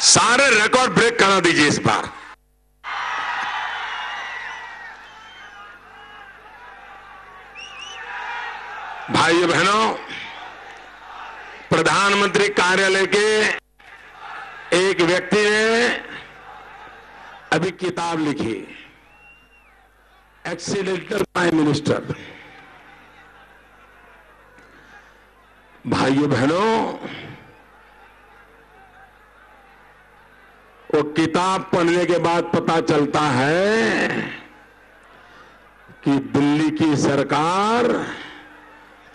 सारे record break करा दीजिए इस बार। भाइयों बहनों, प्रधानमंत्री कार्यालय के एक व्यक्ति ने अभी किताब लिखी, एक्सीडेंटल प्राइम मिनिस्टर। भाइयों बहनों, वो किताब पढ़ने के बाद पता चलता है कि दिल्ली की सरकार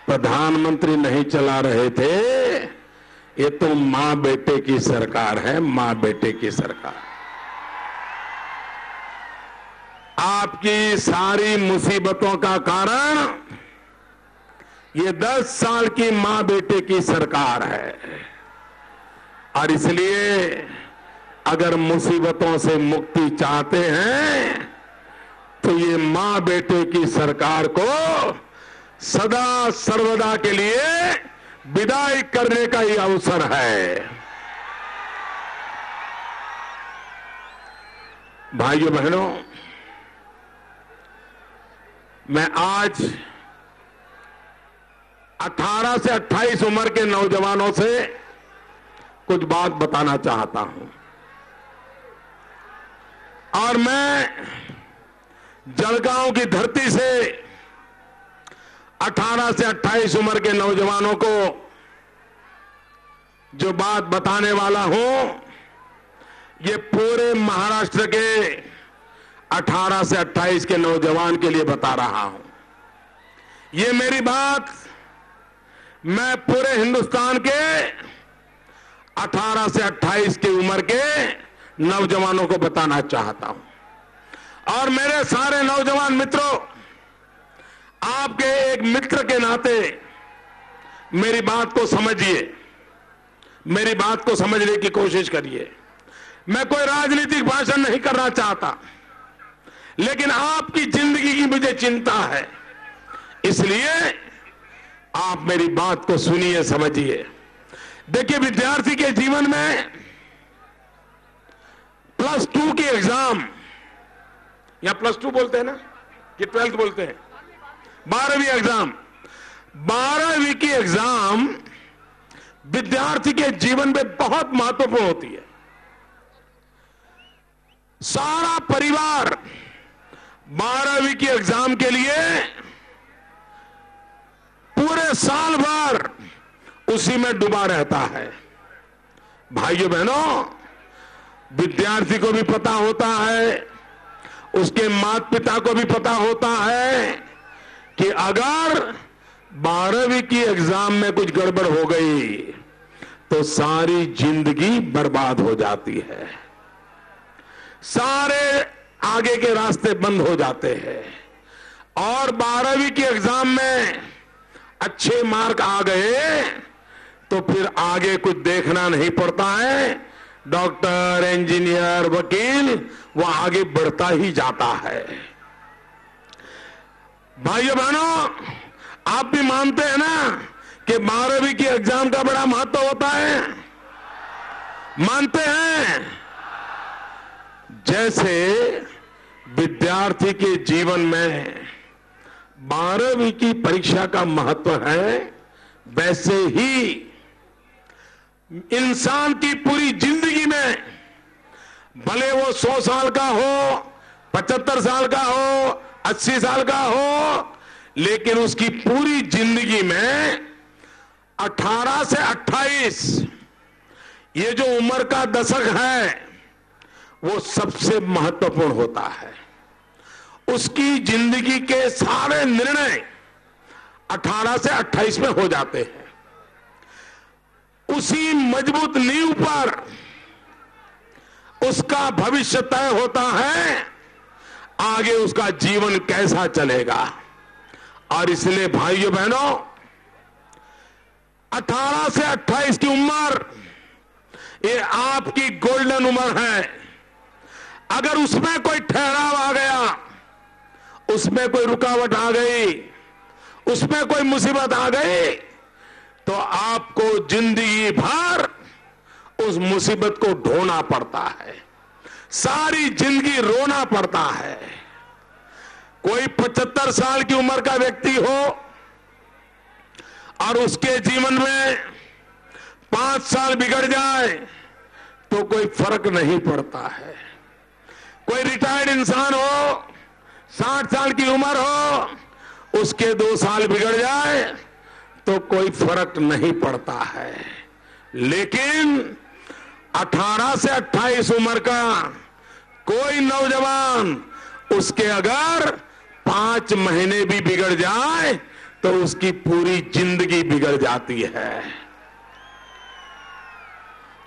प्रधानमंत्री नहीं चला रहे थे, ये तो मां बेटे की सरकार है, मां बेटे की सरकार। आपकी सारी मुसीबतों का कारण ये 10 साल की मां बेटे की सरकार है। और इसलिए अगर मुसीबतों से मुक्ति चाहते हैं तो ये मां बेटे की सरकार को सदा सर्वदा के लिए विदाई करने का ही अवसर है। भाइयों बहनों, मैं आज 18 से 28 उम्र के नौजवानों से कुछ बात बताना चाहता हूं। और मैं जलगांव की धरती से 18 से 28 उम्र के नौजवानों को जो बात बताने वाला हूं, ये पूरे महाराष्ट्र के 18 से 28 के नौजवान के लिए बता रहा हूं। ये मेरी बात मैं पूरे हिंदुस्तान के 18 से 28 की उम्र के नौजवानों को बताना चाहता हूं। और मेरे सारे नौजवान मित्रों, आपके एक मित्र के नाते मेरी बात को समझिए, मेरी बात को समझने की कोशिश करिए। मैं कोई राजनीतिक भाषण नहीं करना चाहता, लेकिन आपकी जिंदगी की मुझे चिंता है, इसलिए आप मेरी बात को सुनिए, समझिए। देखिए, विद्यार्थी के जीवन में +2 की एग्जाम, या +2 बोलते हैं ना कि 12th बोलते हैं, 12वीं एग्जाम, 12वीं की एग्जाम विद्यार्थी के जीवन में बहुत महत्वपूर्ण होती है। सारा परिवार 12वीं की एग्जाम के लिए पूरे साल भर उसी में डूबा रहता है। भाइयों बहनों, विद्यार्थी को भी पता होता है, उसके माता पिता को भी पता होता है कि अगर 12वीं की एग्जाम में कुछ गड़बड़ हो गई तो सारी जिंदगी बर्बाद हो जाती है, सारे आगे के रास्ते बंद हो जाते हैं। और 12वीं की एग्जाम में अच्छे मार्क आ गए तो फिर आगे कुछ देखना नहीं पड़ता है, डॉक्टर, इंजीनियर, वकील, वो आगे बढ़ता ही जाता है। भाइयों बहनों, आप भी मानते हैं ना कि 12वीं की एग्जाम का बड़ा महत्व होता है? मानते हैं? जैसे विद्यार्थी के जीवन में 12वीं की परीक्षा का महत्व है, वैसे ही इंसान की पूरी जिंदगी में, भले वो 100 साल का हो, 75 साल का हो, 80 साल का हो, लेकिन उसकी पूरी जिंदगी में 18 से 28 ये जो उम्र का दशक है वो सबसे महत्वपूर्ण होता है। उसकी जिंदगी के सारे निर्णय 18 से 28 में हो जाते हैं। उसी मजबूत नींव पर उसका भविष्य तय होता है, आगे उसका जीवन कैसा चलेगा। और इसलिए भाइयों बहनों, 18 से 28 की उम्र ये आपकी गोल्डन उम्र है। अगर उसमें कोई ठहराव आ गया, उसमें कोई रुकावट आ गई, उसमें कोई मुसीबत आ गई, तो आपको जिंदगी भर उस मुसीबत को ढोना पड़ता है, सारी जिंदगी रोना पड़ता है। कोई 75 साल की उम्र का व्यक्ति हो और उसके जीवन में 5 साल बिगड़ जाए तो कोई फर्क नहीं पड़ता है। कोई रिटायर्ड इंसान हो, 60 साल की उम्र हो, उसके 2 साल बिगड़ जाए तो कोई फर्क नहीं पड़ता है। लेकिन 18 से 28 उम्र का कोई नौजवान, उसके अगर 5 महीने भी बिगड़ जाए तो उसकी पूरी जिंदगी बिगड़ जाती है।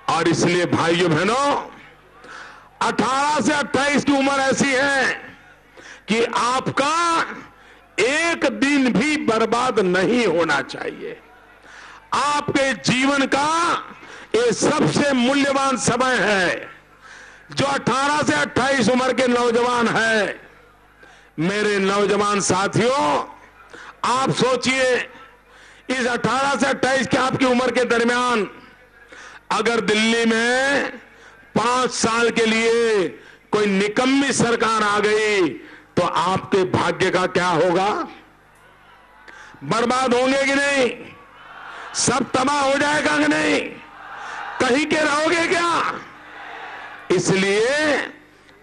और इसलिए भाइयों बहनों, 18 से 28 की उम्र ऐसी है कि आपका एक दिन भी बर्बाद नहीं होना चाहिए। आपके जीवन का ये सबसे मूल्यवान समय है। जो 18 से 28 उम्र के नौजवान हैं, मेरे नौजवान साथियों, आप सोचिए, इस 18 से 28 की आपकी उम्र के दरमियान अगर दिल्ली में 5 साल के लिए कोई निकम्मी सरकार आ गई तो आपके भाग्य का क्या होगा? बर्बाद होंगे कि नहीं? सब तबाह हो जाएगा कि नहीं? कहीं के रहोगे क्या? इसलिए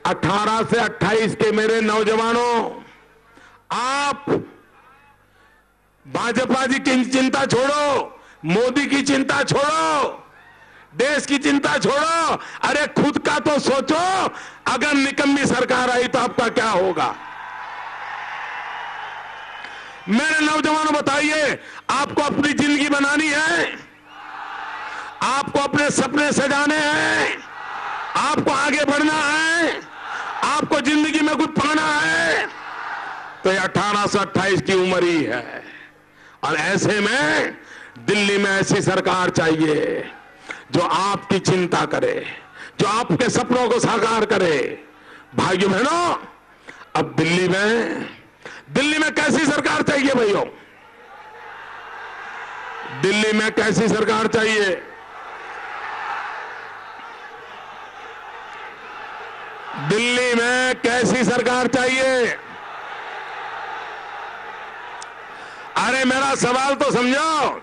18 से 28 के मेरे नौजवानों, आप भाजपा जी की चिंता छोड़ो, मोदी की चिंता छोड़ो, देश की चिंता छोड़ो, अरे खुद का तो सोचो। अगर निकम्मी सरकार आई तो आपका क्या होगा? मेरे नौजवानों बताइए, आपको अपनी जिंदगी बनानी है, आपको अपने सपने सजाने हैं, आपको आगे बढ़ना है, आपको जिंदगी में कुछ पाना है, तो ये 18 से 28 की उम्र ही है। और ऐसे में दिल्ली में ऐसी सरकार चाहिए जो आपकी चिंता करे, जो आपके सपनों को साकार करे। भाइयों बहनों, अब दिल्ली में कैसी सरकार चाहिए भाइयों? दिल्ली में कैसी सरकार चाहिए? दिल्ली में कैसी सरकार चाहिए? अरे मेरा सवाल तो समझो।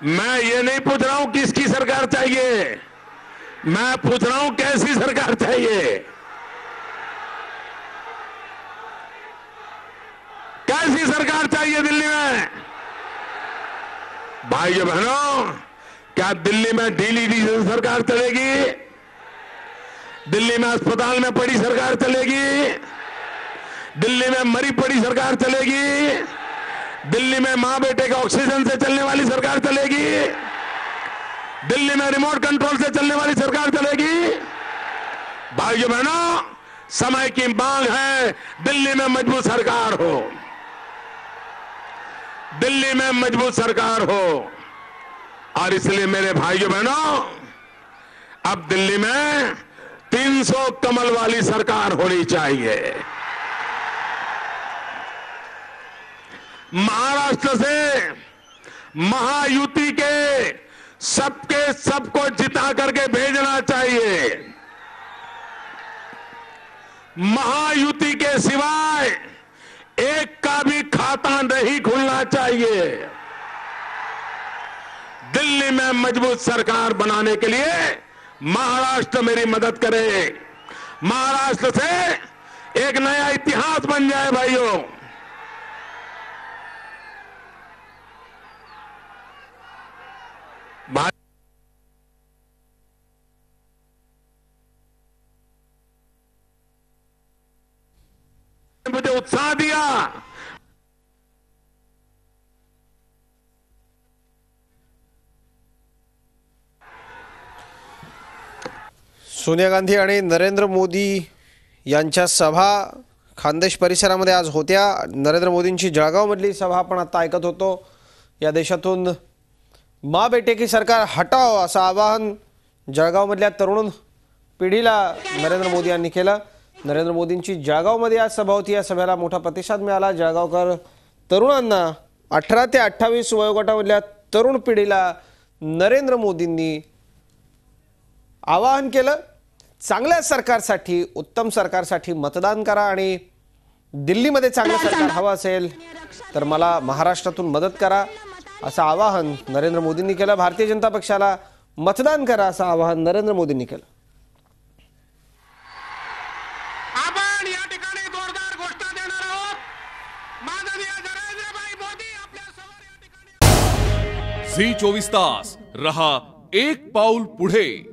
मैं ये नहीं पूछ रहा हूं किसकी सरकार चाहिए, मैं पूछ रहा हूं कैसी सरकार चाहिए। कैसी सरकार चाहिए दिल्ली में? भाइयों बहनों, क्या दिल्ली में ढीली ढीली सरकार चलेगी? दिल्ली में अस्पताल में पड़ी सरकार चलेगी? दिल्ली में मरी पड़ी सरकार चलेगी? दिल्ली में मां बेटे के ऑक्सीजन से चलने वाली सरकार चलेगी? दिल्ली में रिमोट कंट्रोल से चलने वाली सरकार चलेगी? भाइयों बहनों, समय की मांग है दिल्ली में मजबूत सरकार हो, दिल्ली में मजबूत सरकार हो। और इसलिए मेरे भाइयों बहनों, अब दिल्ली में 300 कमल वाली सरकार होनी चाहिए। महाराष्ट्र से महायुति के सबको जिता करके भेजना चाहिए। महायुति के सिवाय एक का भी खाता नहीं खुलना चाहिए। दिल्ली में मजबूत सरकार बनाने के लिए महाराष्ट्र मेरी मदद करे। महाराष्ट्र से एक नया इतिहास बन जाए भाइयों। मुझे उत्साह दिया। सोनिया गांधी आणि नरेंद्र मोदी यांच्या सभा खानदेश परिसरामध्ये आज होत्या। नरेंद्र मोदींची जळगावमधली सभा आपण आता ऐकत होतो। या देशातून माँ बेटे की सरकार हटाओ असं आवाहन जळगावमधल्या तरुण पिढीला नरेंद्र मोदी यांनी केलं। नरेंद्र मोदींची जळगावमध्ये आज सभा होती। या सभेला मोठा प्रतिसाद मिळाला। जळगावकर तरुणांना 18 ते 28 वयोगटामधल्या तरुण पिढीला नरेंद्र मोदींनी आवाहन केलं, चांगल्या सरकारसाठी, उत्तम सरकारसाठी मतदान करा आणि दिल्लीमध्ये चांगलं सरकार हवं असेल तर मला महाराष्ट्रातून मदत करा असं आवाहन नरेंद्र मोदींनी केलं. भारतीय जनता पक्षाला मतदान करा असं आवाहन नरेंद्र मोदींनी केलं. आपण या ठिकाणी जोरदार घोषणा देणार आहोत. माननीय नरेंद्रभाई मोदी आपल्या समोर या ठिकाणी. झी 24 तास रहा एक पाऊल पुढे.